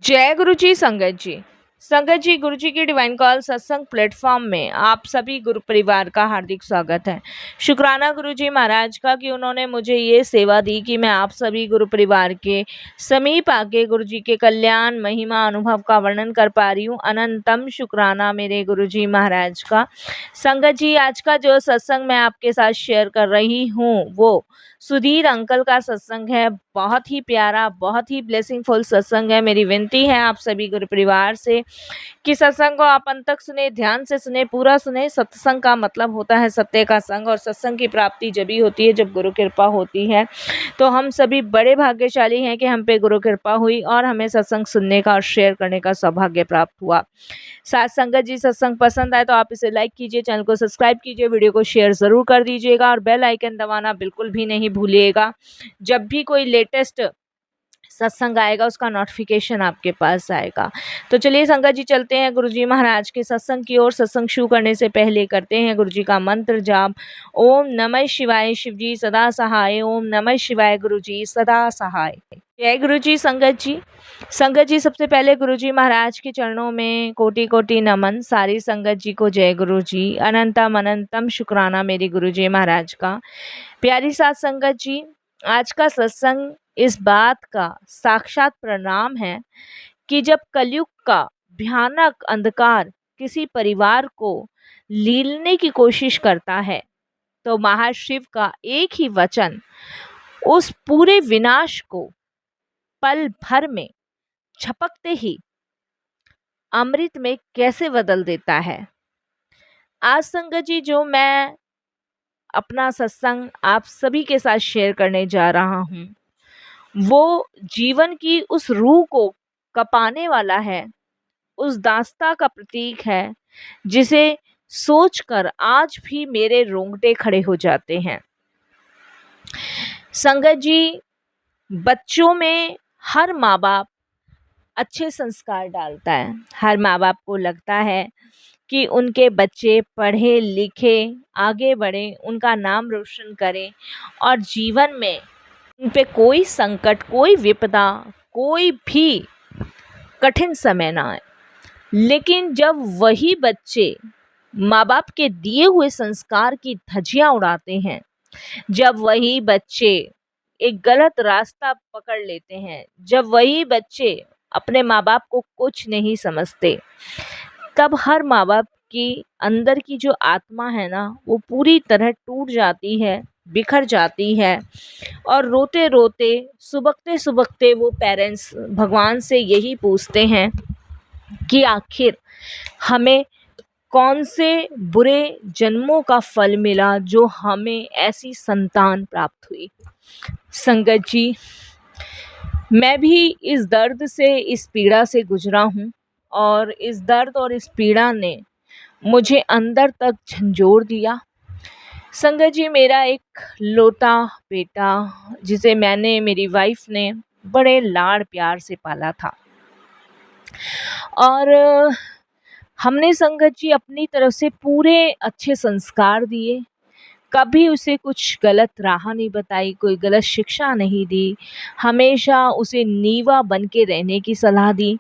जय गुरु जी संगत जी। संगत जी, गुरु जी की डिवाइन कॉल सत्संग प्लेटफॉर्म में आप सभी गुरु परिवार का हार्दिक स्वागत है। शुक्राना गुरु जी महाराज का कि उन्होंने मुझे ये सेवा दी कि मैं आप सभी गुरु परिवार के समीप आके गुरु जी के कल्याण महिमा अनुभव का वर्णन कर पा रही हूँ। अनंतम शुक्राना मेरे गुरु जी महाराज का। संगत जी, आज का जो सत्संग मैं आपके साथ शेयर कर रही हूँ वो सुधीर अंकल का सत्संग है। बहुत ही प्यारा, बहुत ही ब्लेसिंगफुल सत्संग है। मेरी विनती है आप सभी गुरु परिवार से कि सत्संग को आप अंत तक सुने, ध्यान से सुने, पूरा सुने। सत्संग का मतलब होता है सत्य का संग, और सत्संग की प्राप्ति जब ही होती है जब गुरु कृपा होती है। तो हम सभी बड़े भाग्यशाली हैं कि हम पे गुरु कृपा हुई और हमें सत्संग सुनने का और शेयर करने का सौभाग्य प्राप्त हुआ। साथ संगत जी, सत्संग पसंद आए तो आप इसे लाइक कीजिए, चैनल को सब्सक्राइब कीजिए, वीडियो को शेयर ज़रूर कर दीजिएगा और बेल आइकन दबाना बिल्कुल भी नहीं भूलिएगा। जब भी कोई लेटेस्ट सत्संग आएगा उसका नोटिफिकेशन आपके पास आएगा। तो चलिए संगत जी, चलते हैं गुरुजी महाराज के सत्संग की ओर। सत्संग शुरू करने से पहले करते हैं गुरुजी का मंत्र जाप। ओम नमः शिवाय, शिवजी सदा सहाय। ओम नमः शिवाय, गुरुजी सदा सहाय। जय गुरुजी संगत जी। संगत जी, सबसे पहले गुरुजी महाराज के चरणों में कोटि कोटि नमन। सारी संगत जी को जय गुरु जी। अनंतम अनंतम शुक्राना मेरे गुरुजी महाराज का। प्यारी साथ संगत जी, आज का सत्संग इस बात का साक्षात परिणाम है कि जब कलयुग का भयानक अंधकार किसी परिवार को लीलने की कोशिश करता है तो महाशिव का एक ही वचन उस पूरे विनाश को पल भर में झपकते ही अमृत में कैसे बदल देता है। आज संगत जी, जो मैं अपना सत्संग आप सभी के साथ शेयर करने जा रहा हूँ वो जीवन की उस रूह को कपाने वाला है, उस दास्ता का प्रतीक है जिसे सोचकर आज भी मेरे रोंगटे खड़े हो जाते हैं। संगत जी, बच्चों में हर माँ बाप अच्छे संस्कार डालता है। हर माँ बाप को लगता है कि उनके बच्चे पढ़े लिखे, आगे बढ़े, उनका नाम रोशन करें और जीवन में उन पे कोई संकट, कोई विपदा, कोई भी कठिन समय ना आए। लेकिन जब वही बच्चे माँ बाप के दिए हुए संस्कार की धज्जियां उड़ाते हैं, जब वही बच्चे एक गलत रास्ता पकड़ लेते हैं, जब वही बच्चे अपने माँ बाप को कुछ नहीं समझते, तब हर माँ बाप की अंदर की जो आत्मा है ना वो पूरी तरह टूट जाती है, बिखर जाती है और रोते रोते, सुबकते सुबकते वो पेरेंट्स भगवान से यही पूछते हैं कि आखिर हमें कौन से बुरे जन्मों का फल मिला जो हमें ऐसी संतान प्राप्त हुई। संगत जी, मैं भी इस दर्द से, इस पीड़ा से गुजरा हूँ और इस दर्द और इस पीड़ा ने मुझे अंदर तक झंझोर दिया। संगत जी, मेरा एक लोटा बेटा जिसे मेरी वाइफ ने बड़े लाड़ प्यार से पाला था और हमने संगत जी अपनी तरफ से पूरे अच्छे संस्कार दिए, कभी उसे कुछ गलत राह नहीं बताई, कोई गलत शिक्षा नहीं दी, हमेशा उसे नीवा बन के रहने की सलाह दी,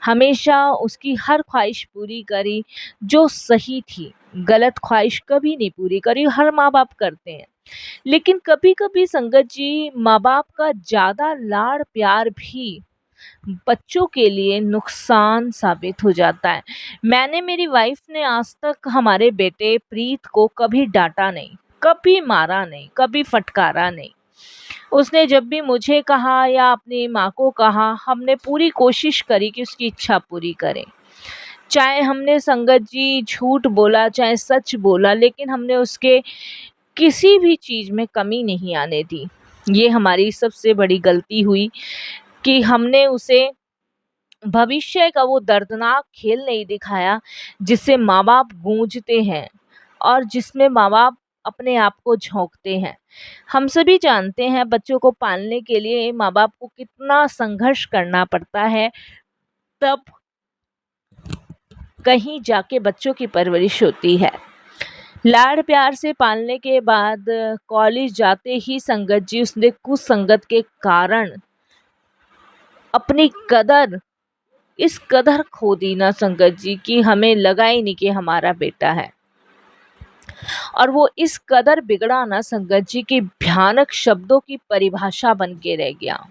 हमेशा उसकी हर ख्वाहिश पूरी करी जो सही थी। गलत ख्वाहिश कभी नहीं पूरी करी, हर माँ बाप करते हैं। लेकिन कभी कभी संगत जी, माँ बाप का ज़्यादा लाड़ प्यार भी बच्चों के लिए नुकसान साबित हो जाता है। मेरी वाइफ ने आज तक हमारे बेटे प्रीत को कभी डांटा नहीं, कभी मारा नहीं, कभी फटकारा नहीं। उसने जब भी मुझे कहा या अपनी माँ को कहा, हमने पूरी कोशिश करी कि उसकी इच्छा पूरी करें। चाहे हमने संगत जी झूठ बोला, चाहे सच बोला, लेकिन हमने उसके किसी भी चीज़ में कमी नहीं आने दी। ये हमारी सबसे बड़ी गलती हुई कि हमने उसे भविष्य का वो दर्दनाक खेल नहीं दिखाया जिससे माँ बाप गूंजते हैं और जिसमें माँ बाप अपने आप को झोंकते हैं। हम सभी जानते हैं बच्चों को पालने के लिए माँ बाप को कितना संघर्ष करना पड़ता है, तब कहीं जाके बच्चों की परवरिश होती है। लाड़ प्यार से पालने के बाद कॉलेज जाते ही संगत जी उसने कुछ संगत के कारण अपनी कदर इस कदर खो दी ना संगत जी कि हमें लगा ही नहीं कि हमारा बेटा है। और वो इस कदर बिगड़ा ना संगत जी कि भयानक शब्दों की परिभाषा बन के रह गया।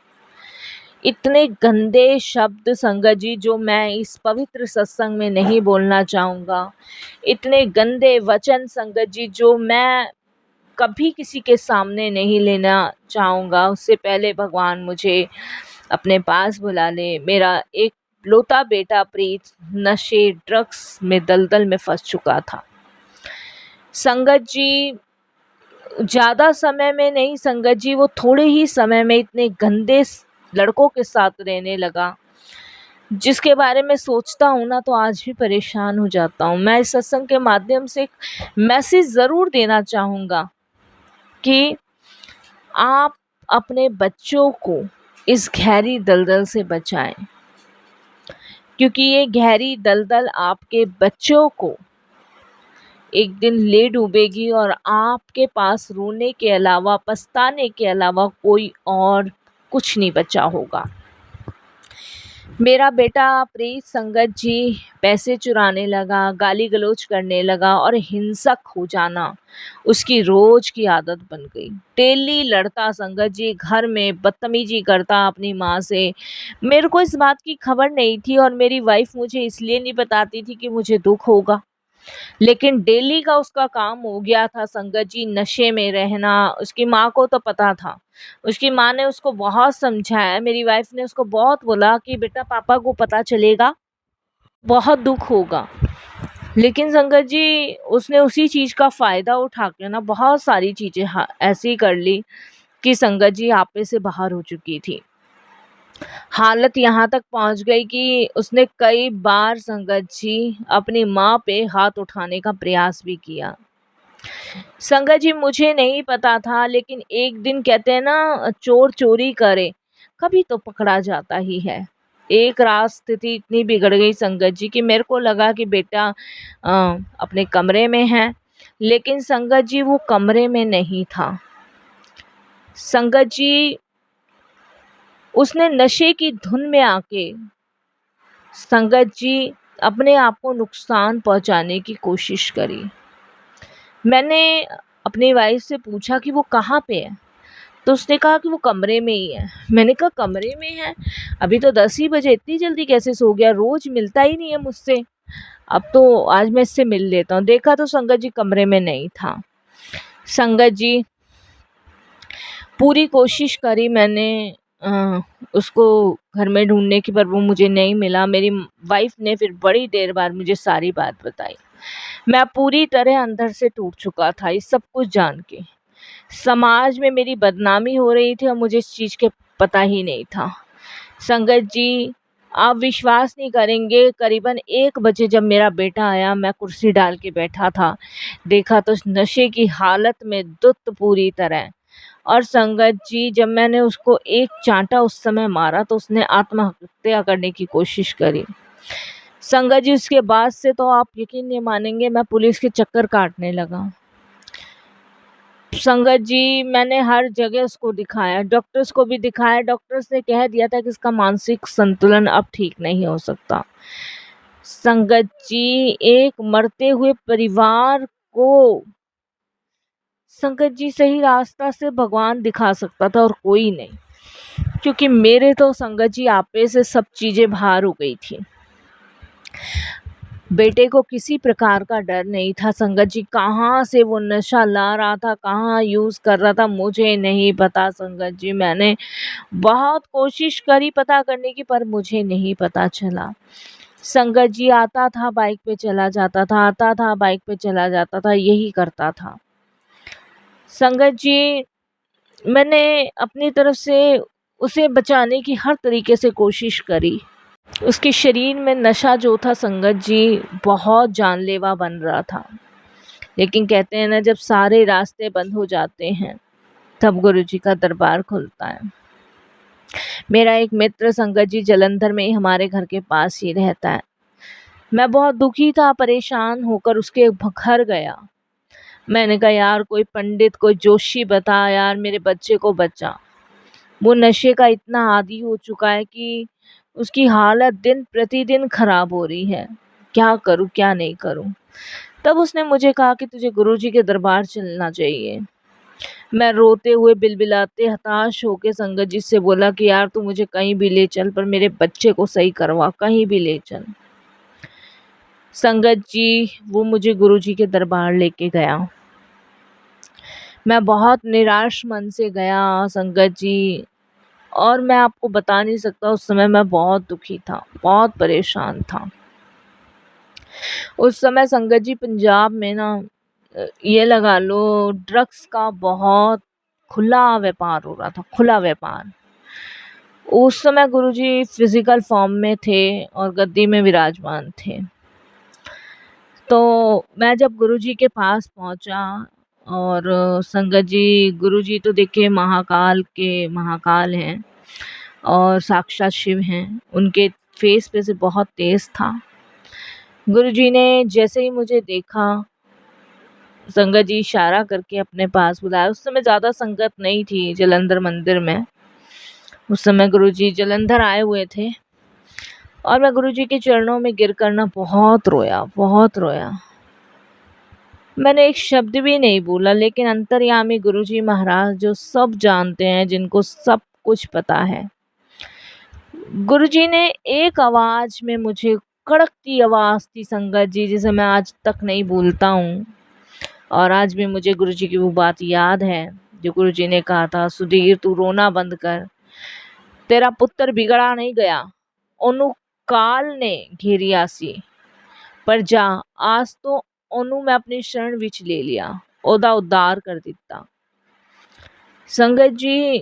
इतने गंदे शब्द संगत जी जो मैं इस पवित्र सत्संग में नहीं बोलना चाहूँगा, इतने गंदे वचन संगत जी जो मैं कभी किसी के सामने नहीं लेना चाहूँगा। उससे पहले भगवान मुझे अपने पास बुला ले। मेरा एक लौता बेटा प्रीत नशे ड्रग्स में दलदल में फंस चुका था। संगत जी ज़्यादा समय में नहीं संगत जी, वो थोड़े ही समय में इतने गंदे लड़कों के साथ रहने लगा, जिसके बारे में सोचता हूँ ना तो आज भी परेशान हो जाता हूँ। मैं इस सत्संग के माध्यम से एक मैसेज ज़रूर देना चाहूँगा कि आप अपने बच्चों को इस गहरी दलदल से बचाएं, क्योंकि ये गहरी दलदल आपके बच्चों को एक दिन ले डूबेगी और आपके पास रोने के अलावा, पछताने के अलावा कोई और कुछ नहीं बचा होगा। मेरा बेटा प्रीत संगत जी पैसे चुराने लगा, गाली गलौज करने लगा और हिंसक हो जाना उसकी रोज की आदत बन गई। डेली लड़ता संगत जी, घर में बदतमीजी करता अपनी माँ से। मेरे को इस बात की खबर नहीं थी और मेरी वाइफ मुझे इसलिए नहीं बताती थी कि मुझे दुख होगा, लेकिन डेली का उसका काम हो गया था संगत जी नशे में रहना। उसकी माँ को तो पता था, उसकी माँ ने उसको बहुत समझाया, मेरी वाइफ ने उसको बहुत बोला कि बेटा पापा को पता चलेगा बहुत दुख होगा। लेकिन संगत जी उसने उसी चीज़ का फ़ायदा उठा के ना बहुत सारी चीज़ें ऐसी कर ली कि संगत जी आपे से बाहर हो चुकी थी। हालत यहाँ तक पहुँच गई कि उसने कई बार संगत जी अपनी माँ पे हाथ उठाने का प्रयास भी किया। संगत जी मुझे नहीं पता था, लेकिन एक दिन कहते हैं ना चोर चोरी करे कभी तो पकड़ा जाता ही है। एक रात स्थिति इतनी बिगड़ गई संगत जी कि मेरे को लगा कि बेटा अपने कमरे में है, लेकिन संगत जी वो कमरे में नहीं था। संगत जी उसने नशे की धुन में आके संगत जी अपने आप को नुकसान पहुंचाने की कोशिश करी। मैंने अपनी वाइफ से पूछा कि वो कहाँ पे है, तो उसने कहा कि वो कमरे में ही है। मैंने कहा कमरे में है, अभी तो 10 ही बजे, इतनी जल्दी कैसे सो गया? रोज मिलता ही नहीं है मुझसे, अब तो आज मैं इससे मिल लेता हूँ। देखा तो संगत जी कमरे में नहीं था। संगत जी पूरी कोशिश करी मैंने उसको घर में ढूंढने की, पर वो मुझे नहीं मिला। मेरी वाइफ ने फिर बड़ी देर बाद मुझे सारी बात बताई। मैं पूरी तरह अंदर से टूट चुका था ये सब कुछ जान के। समाज में मेरी बदनामी हो रही थी और मुझे इस चीज़ के पता ही नहीं था। संगत जी आप विश्वास नहीं करेंगे, करीबन 1 बजे जब मेरा बेटा आया, मैं कुर्सी डाल के बैठा था, देखा तो नशे की हालत में धुत पूरी तरह। और संगत जी जब मैंने उसको एक चांटा उस समय मारा तो उसने आत्महत्या करने की कोशिश करी। संगत जी उसके बाद से तो आप यकीन नहीं मानेंगे, मैं पुलिस के चक्कर काटने लगा। संगत जी मैंने हर जगह उसको दिखाया, डॉक्टर्स को भी दिखाया। डॉक्टर्स ने कह दिया था कि इसका मानसिक संतुलन अब ठीक नहीं हो सकता। संगत जी एक मरते हुए परिवार को संगत जी सही रास्ता से भगवान दिखा सकता था और कोई नहीं, क्योंकि मेरे तो संगत जी आपे से सब चीज़ें बाहर हो गई थी। बेटे को किसी प्रकार का डर नहीं था संगत जी, कहाँ से वो नशा ला रहा था, कहाँ यूज़ कर रहा था मुझे नहीं पता संगत जी। मैंने बहुत कोशिश करी पता करने की, पर मुझे नहीं पता चला। संगत जी आता था बाइक पे चला जाता था, आता था बाइक पे चला जाता था, यही करता था। संगत जी मैंने अपनी तरफ से उसे बचाने की हर तरीके से कोशिश करी। उसके शरीर में नशा जो था संगत जी बहुत जानलेवा बन रहा था, लेकिन कहते हैं ना जब सारे रास्ते बंद हो जाते हैं तब गुरु जी का दरबार खुलता है। मेरा एक मित्र संगत जी जलंधर में ही हमारे घर के पास ही रहता है। मैं बहुत दुखी था, परेशान होकर उसके घर गया। मैंने कहा यार कोई पंडित, कोई जोशी बता यार, मेरे बच्चे को बचा। वो नशे का इतना आदी हो चुका है कि उसकी हालत दिन प्रतिदिन खराब हो रही है, क्या करूं क्या नहीं करूं। तब उसने मुझे कहा कि तुझे गुरुजी के दरबार चलना चाहिए। मैं रोते हुए बिलबिलाते हताश होके संगत जी से बोला कि यार तू मुझे कहीं भी ले चल, पर मेरे बच्चे को सही करवा, कहीं भी ले चल। संगत जी वो मुझे गुरुजी के दरबार लेके गया। मैं बहुत निराश मन से गया संगत जी, और मैं आपको बता नहीं सकता उस समय मैं बहुत दुखी था, बहुत परेशान था। उस समय संगत जी पंजाब में ना ये लगा लो ड्रग्स का बहुत खुला व्यापार हो रहा था, खुला व्यापार। उस समय गुरुजी फिजिकल फॉर्म में थे और गद्दी में विराजमान थे। तो मैं जब गुरुजी के पास पहुंचा और संगत जी, गुरुजी तो देखिए महाकाल के महाकाल हैं और साक्षात शिव हैं, उनके फेस पे से बहुत तेज था। गुरुजी ने जैसे ही मुझे देखा, संगत जी इशारा करके अपने पास बुलाया। उस समय ज़्यादा संगत नहीं थी जलंधर मंदिर में, उस समय गुरुजी जलंधर आए हुए थे और मैं गुरुजी के चरणों में गिर कर ना बहुत रोया, बहुत रोया। मैंने एक शब्द भी नहीं बोला, लेकिन अंतर्यामी गुरुजी महाराज जो सब जानते हैं, जिनको सब कुछ पता है, गुरुजी ने एक आवाज में मुझे, कड़कती आवाज थी संगत जी, जिसे मैं आज तक नहीं भूलता हूँ। और आज भी मुझे गुरुजी की वो बात याद है जो गुरुजी ने कहा था, सुधीर तू रोना बंद कर, तेरा पुत्र बिगड़ा नहीं गया, ओनू काल ने घेरिया सी, पर जा आज तो ओनू मैं अपनी शरण विच ले लिया, ओदा उद्धार कर दिता। संगत जी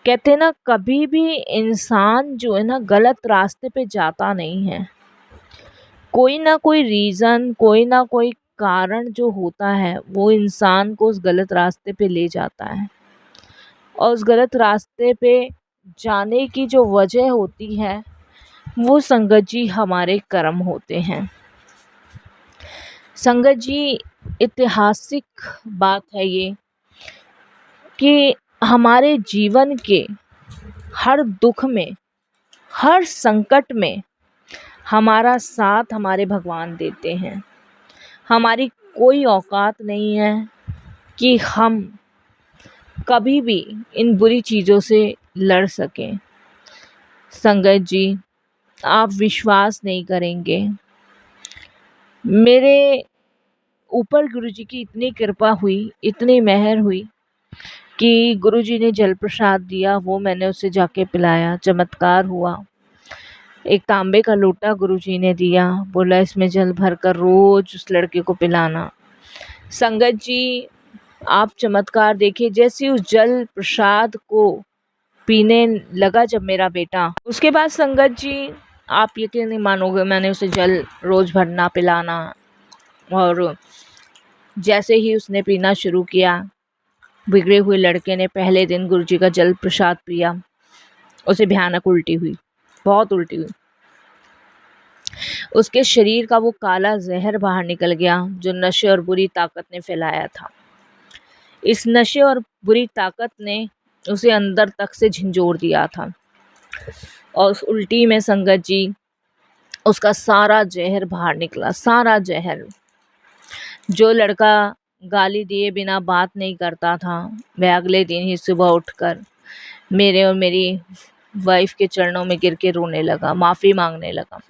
कहते ना, कभी भी इंसान जो है ना गलत रास्ते पे जाता नहीं है। कोई ना कोई रीज़न, कोई ना कोई कारण जो होता है वो इंसान को उस गलत रास्ते पे ले जाता है, और उस गलत रास्ते पे जाने की जो वजह होती है वो संगत जी हमारे कर्म होते हैं। संगत जी ऐतिहासिक बात है ये कि हमारे जीवन के हर दुख में, हर संकट में हमारा साथ हमारे भगवान देते हैं। हमारी कोई औकात नहीं है कि हम कभी भी इन बुरी चीज़ों से लड़ सकें। संगत जी आप विश्वास नहीं करेंगे, मेरे ऊपर गुरुजी की इतनी कृपा हुई, इतनी मेहर हुई कि गुरुजी ने जल प्रसाद दिया, वो मैंने उसे जाके पिलाया, चमत्कार हुआ। एक तांबे का लोटा गुरुजी ने दिया, बोला इसमें जल भरकर रोज उस लड़के को पिलाना। संगत जी आप चमत्कार देखिए, जैसे उस जल प्रसाद को पीने लगा जब मेरा बेटा, उसके बाद संगत जी आप यकीन नहीं मानोगे, मैंने उसे जल रोज भरना पिलाना, और जैसे ही उसने पीना शुरू किया, बिगड़े हुए लड़के ने पहले दिन गुरुजी का जल प्रसाद पिया, उसे भयानक उल्टी हुई, बहुत उल्टी हुई। उसके शरीर का वो काला जहर बाहर निकल गया जो नशे और बुरी ताकत ने फैलाया था। इस नशे और बुरी ताकत ने उसे अंदर तक से झंझोर दिया था, और उस उल्टी में संगत जी उसका सारा जहर बाहर निकला, सारा जहर। जो लड़का गाली दिए बिना बात नहीं करता था, वह अगले दिन ही सुबह उठकर मेरे और मेरी वाइफ के चरणों में गिर के रोने लगा, माफ़ी मांगने लगा।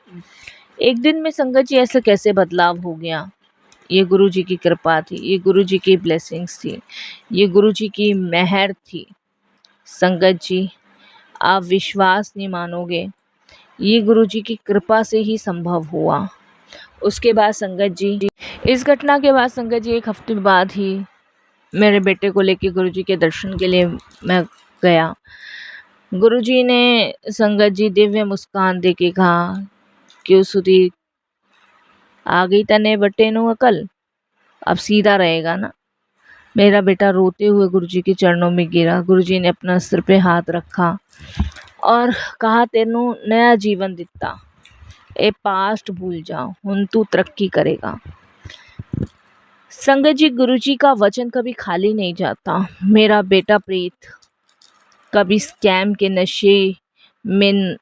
एक दिन में संगत जी ऐसे कैसे बदलाव हो गया? ये गुरुजी की कृपा थी, ये गुरुजी की ब्लेसिंग्स थी, ये गुरुजी की मेहर थी। संगत जी आप विश्वास नहीं मानोगे, ये गुरुजी की कृपा से ही संभव हुआ। उसके बाद संगत जी, इस घटना के बाद संगत जी 1 हफ्ते बाद ही मेरे बेटे को लेके गुरुजी के दर्शन के लिए मैं गया। गुरुजी ने संगत जी दिव्य मुस्कान दे के कहा, क्यों सुधीर, आ गई तने बटे नु अकल, अब सीधा रहेगा ना। मेरा बेटा रोते हुए गुरुजी के चरणों में गिरा। गुरुजी ने अपना सिर पे हाथ रखा और कहा, तेनू नया जीवन दिता, ए पास्ट भूल जाओ, हुन तू तरक्की करेगा। संगत जी गुरुजी का वचन कभी खाली नहीं जाता। मेरा बेटा प्रीत कभी स्कैम के नशे में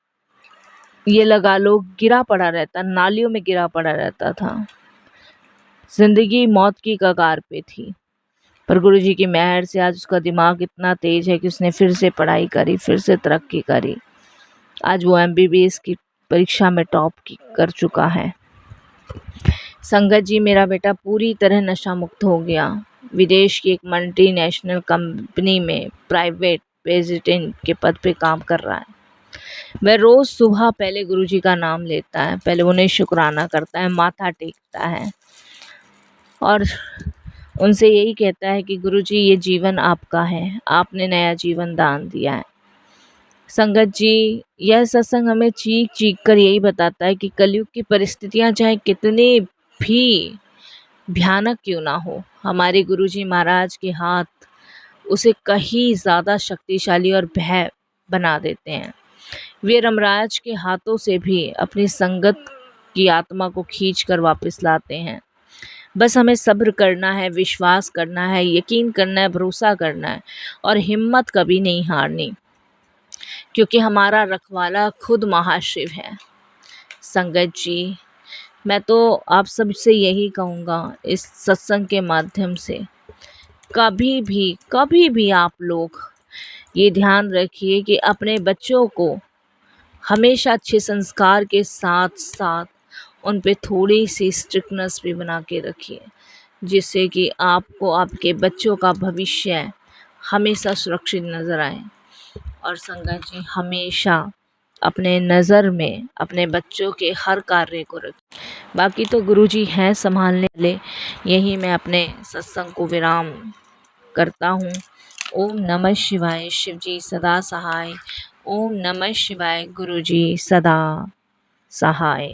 ये लगा लो गिरा पड़ा रहता, नालियों में गिरा पड़ा रहता था। जिंदगी मौत की कगार पे थी, पर गुरुजी की मेहर से आज उसका दिमाग इतना तेज है कि उसने फिर से पढ़ाई करी, फिर से तरक्की करी। आज वो MBBS की परीक्षा में टॉप कर चुका है। संगत जी, मेरा बेटा पूरी तरह नशा मुक्त हो गया। विदेश की एक मल्टीनेशनल कंपनी में प्राइवेट प्रेसिडेंट के पद पे काम कर रहा है। वह रोज सुबह पहले गुरुजी का नाम लेता है, पहले उन्हें शुक्राना करता है, माथा टेकता है और उनसे यही कहता है कि गुरुजी, ये जीवन आपका है, आपने नया जीवन दान दिया है। संगत जी, यह सत्संग हमें चीख चीख कर यही बताता है कि कलयुग की परिस्थितियां चाहे कितनी भी भयानक क्यों ना हो, हमारे गुरुजी महाराज के हाथ उसे कहीं ज़्यादा शक्तिशाली और भय बना देते हैं। वे रमराज के हाथों से भी अपनी संगत की आत्मा को खींच कर वापस लाते हैं। बस हमें सब्र करना है, विश्वास करना है, यकीन करना है, भरोसा करना है और हिम्मत कभी नहीं हारनी, क्योंकि हमारा रखवाला खुद महाशिव है। संगत जी, मैं तो आप सबसे यही कहूँगा इस सत्संग के माध्यम से, कभी भी आप लोग ये ध्यान रखिए कि अपने बच्चों को हमेशा अच्छे संस्कार के साथ साथ उन पे थोड़ी सी स्ट्रिक्टनेस भी बना के रखिए, जिससे कि आपको आपके बच्चों का भविष्य हमेशा सुरक्षित नज़र आए। और संगत जी, हमेशा अपने नज़र में अपने बच्चों के हर कार्य को रखें। बाकी तो गुरुजी हैं संभालने वाले। यही मैं अपने सत्संग को विराम करता हूँ। ओम नमः शिवाय, शिवजी सदा सहाय। ओम नमः शिवाय, गुरुजी सदा सहाय।